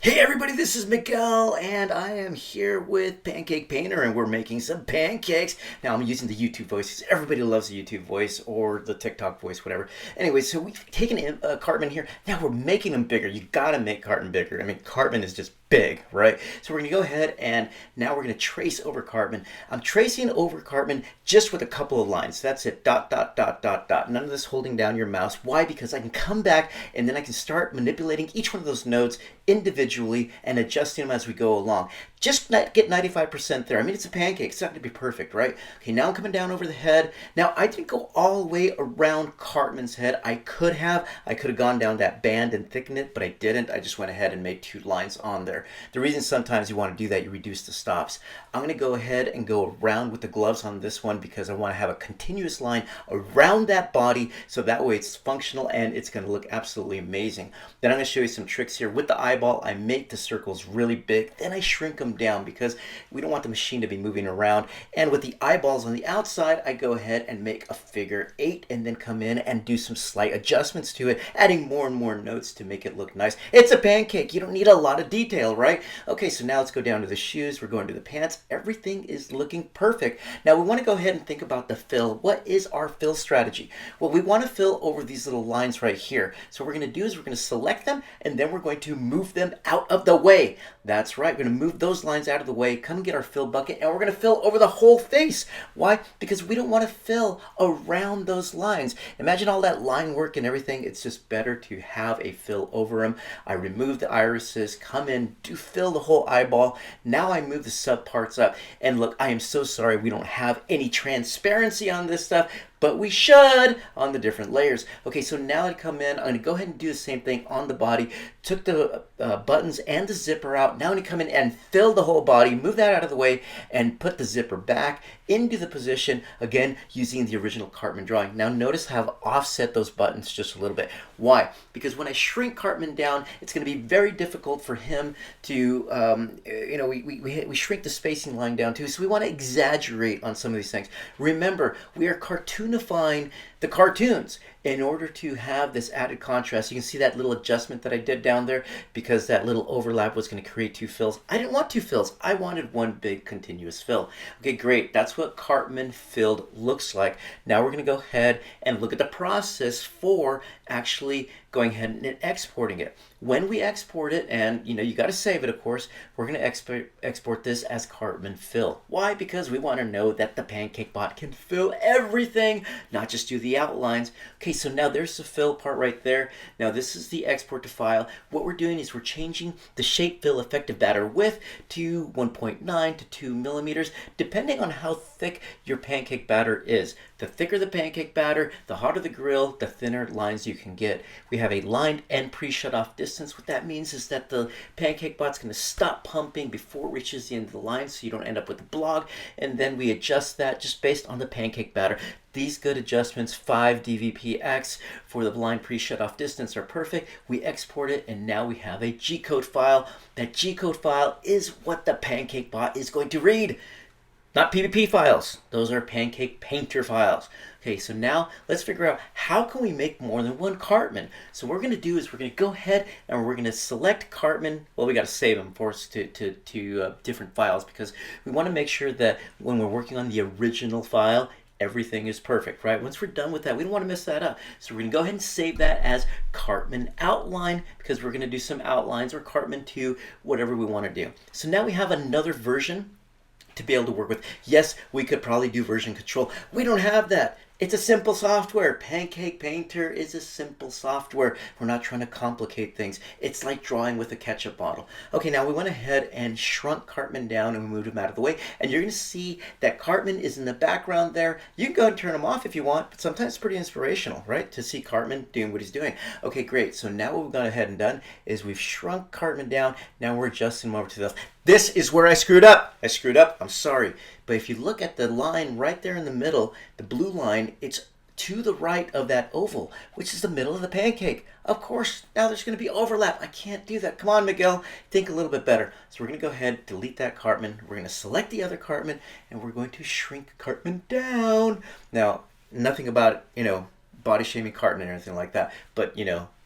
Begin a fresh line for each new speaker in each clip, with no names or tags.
Hey everybody, this is Miguel, and I am here with Pancake Painter, and we're making some pancakes. Now I'm using the YouTube voice. Everybody loves the YouTube voice or the TikTok voice, whatever. Anyway, so we've taken Cartman here. Now we're making them bigger. You gotta make Cartman bigger. I mean, Cartman is just big, right? So we're gonna go ahead and now we're gonna trace over Cartman. I'm tracing over Cartman just with a couple of lines. That's it. Dot, dot, dot, dot, dot. None of this holding down your mouse. Why? Because I can come back and then I can start manipulating each one of those nodes individually and adjusting them as we go along. Just not get 95% there. I mean, it's a pancake. It's not going to be perfect, right? Okay, now I'm coming down over the head. Now, I didn't go all the way around Cartman's head. I could have. I could have gone down that band and thickened it, but I didn't. I just went ahead and made 2 lines on there. The reason sometimes you want to do that, you reduce the stops. I'm going to go ahead and go around with the gloves on this one because I want to have a continuous line around that body so that way it's functional and it's going to look absolutely amazing. Then I'm going to show you some tricks here. With the eyeball, I make the circles really big. Then I shrink them down because we don't want the machine to be moving around. And with the eyeballs on the outside, I go ahead and make a figure 8 and then come in and do some slight adjustments to it, adding more and more notes to make it look nice. It's a pancake. You don't need a lot of detail, right? Okay, so now let's go down to the shoes. We're going to the pants. Everything is looking perfect. Now we want to go ahead and think about the fill. What is our fill strategy? Well, we want to fill over these little lines right here. So what we're going to do is we're going to select them and then we're going to move them out of the way. That's right. We're going to move those lines out of the way, come and get our fill bucket, and we're going to fill over the whole face. Why? Because we don't want to fill around those lines. Imagine all that line work and everything. It's just better to have a fill over them. I remove the irises, come in, do fill the whole eyeball. Now I move the sub parts up. And look, I am so sorry we don't have any transparency on this stuff, but we should on the different layers. Okay, so now I come in, I'm gonna go ahead and do the same thing on the body. Took the buttons and the zipper out. Now I'm gonna come in and fill the whole body, move that out of the way, and put the zipper back into the position, again, using the original Cartman drawing. Now notice how I've offset those buttons just a little bit. Why? Because when I shrink Cartman down, it's gonna be very difficult for him to, we shrink the spacing line down too, so we wanna exaggerate on some of these things. Remember, we are cartoonifying the cartoons in order to have this added contrast. You can see that little adjustment that I did down there because that little overlap was going to create 2 fills. I didn't want 2 fills. I wanted one big continuous fill. Okay, great. That's what Cartman filled looks like. Now we're going to go ahead and look at the process for actually going ahead and exporting it. When we export it, and you got to save it, of course, we're going to export this as Cartman fill. Why? Because we want to know that the PancakeBot can fill everything, not just do the outlines. Okay, so now there's the fill part right there. Now this is the export to file. What we're doing is we're changing the shape fill effective batter width to 1.9 to 2 millimeters, depending on how thick your pancake batter is. The thicker the pancake batter, the hotter the grill, the thinner lines you can get. We have a lined and pre-shut off distance. What that means is that the PancakeBot's going to stop pumping before it reaches the end of the line so you don't end up with a blog, and then we adjust that just based on the pancake batter. These good adjustments, 5 dVpx for the line pre-shut off distance, are perfect. We export it and now we have a G-code file. That G-code file is what the PancakeBot is going to read. Not PPP files. Those are Pancake Painter files. Okay, so now let's figure out how can we make more than one Cartman. So what we're going to do is we're going to go ahead and we're going to select Cartman. Well, we got to save them for us to different files because we want to make sure that when we're working on the original file, everything is perfect, right? Once we're done with that, we don't want to mess that up. So we're going to go ahead and save that as Cartman outline because we're going to do some outlines or Cartman 2, whatever we want to do. So now we have another version to be able to work with. Yes, we could probably do version control. We don't have that. It's a simple software. Pancake Painter is a simple software. We're not trying to complicate things. It's like drawing with a ketchup bottle. Okay, now we went ahead and shrunk Cartman down and we moved him out of the way. And you're going to see that Cartman is in the background there. You can go ahead and turn him off if you want, but sometimes it's pretty inspirational, right? To see Cartman doing what he's doing. Okay, great. So now what we've gone ahead and done is we've shrunk Cartman down. Now we're adjusting him over to the left. This is where I screwed up. I'm sorry. But if you look at the line right there in the middle, the blue line, it's to the right of that oval, which is the middle of the pancake. Of course, now there's going to be overlap. I can't do that. Come on, Miguel. Think a little bit better. So we're going to go ahead, delete that Cartman. We're going to select the other Cartman, and we're going to shrink Cartman down. Now, nothing about, body shaming Cartman or anything like that. But,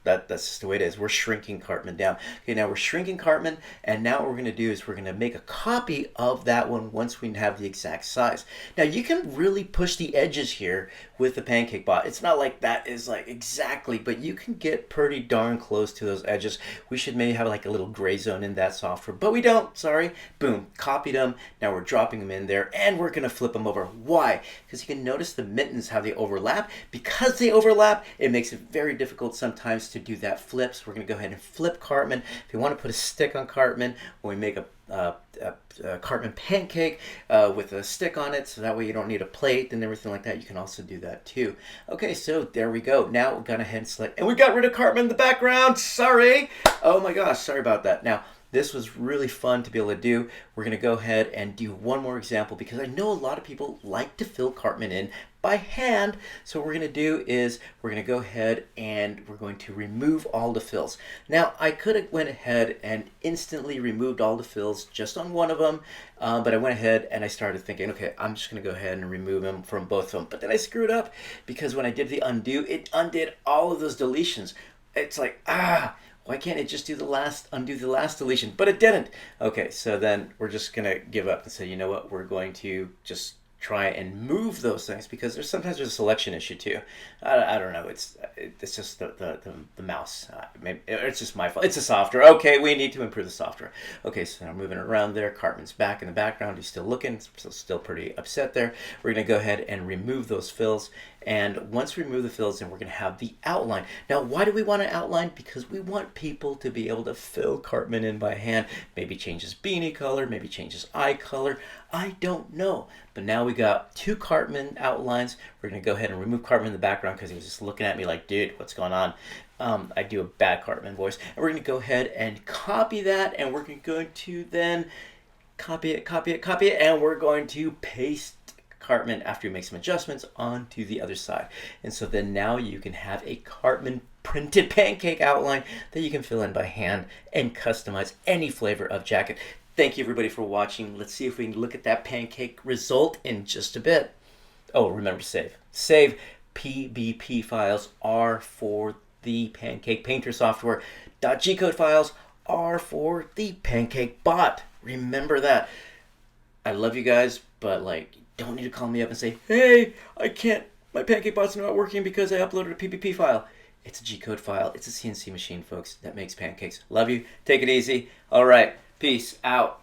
That's just the way it is. We're shrinking Cartman down. Okay, now we're shrinking Cartman, and now what we're going to do is we're going to make a copy of that one once we have the exact size. Now you can really push the edges here with the PancakeBot. It's not like that is like exactly, but you can get pretty darn close to those edges. We should maybe have like a little gray zone in that software, but we don't, sorry. Boom, copied them. Now we're dropping them in there, and we're going to flip them over. Why? Because you can notice the mittens, how they overlap. Because they overlap, it makes it very difficult sometimes to do that flip. So we're going to go ahead and flip Cartman. If you want to put a stick on Cartman, when we make a Cartman pancake with a stick on it, so that way you don't need a plate and everything like that, you can also do that too. Okay, so there we go. Now we're going ahead and select, and we got rid of Cartman in the background. Sorry. Oh my gosh, sorry about that. Now, this was really fun to be able to do. We're going to go ahead and do one more example because I know a lot of people like to fill Cartman in by hand. So what we're going to do is we're going to go ahead and we're going to remove all the fills. Now, I could have went ahead and instantly removed all the fills just on one of them, but I went ahead and I started thinking, okay, I'm just going to go ahead and remove them from both of them. But then I screwed up because when I did the undo, it undid all of those deletions. It's like, why can't it just undo the last deletion? But it didn't. Okay, so then we're just gonna give up and say, you know what, we're going to just try and move those things because sometimes there's a selection issue too. I don't know. It's just the mouse. Maybe it's just my fault. It's the software. Okay, we need to improve the software. Okay, so now moving around there. Cartman's back in the background. He's still looking. Still pretty upset there. We're gonna go ahead and remove those fills. And once we remove the fills, then we're going to have the outline. Now, why do we want an outline? Because we want people to be able to fill Cartman in by hand. Maybe change his beanie color, maybe change his eye color. I don't know. But now we got 2 Cartman outlines. We're going to go ahead and remove Cartman in the background because he was just looking at me like, dude, what's going on? I do a bad Cartman voice. And we're going to go ahead and copy that. And we're going to then copy it. And we're going to paste Cartman after you make some adjustments onto the other side. And so then now you can have a Cartman printed pancake outline that you can fill in by hand and customize any flavor of jacket. Thank you everybody for watching. Let's see if we can look at that pancake result in just a bit. Oh, remember to save. Save. PBP files are for the Pancake Painter software. .G-code files are for the PancakeBot. Remember that. I love you guys, but don't need to call me up and say, hey, I can't, my PancakeBot's not working because I uploaded a PPP file. It's a G-code file. It's a CNC machine, folks, that makes pancakes. Love you. Take it easy. All right. Peace out.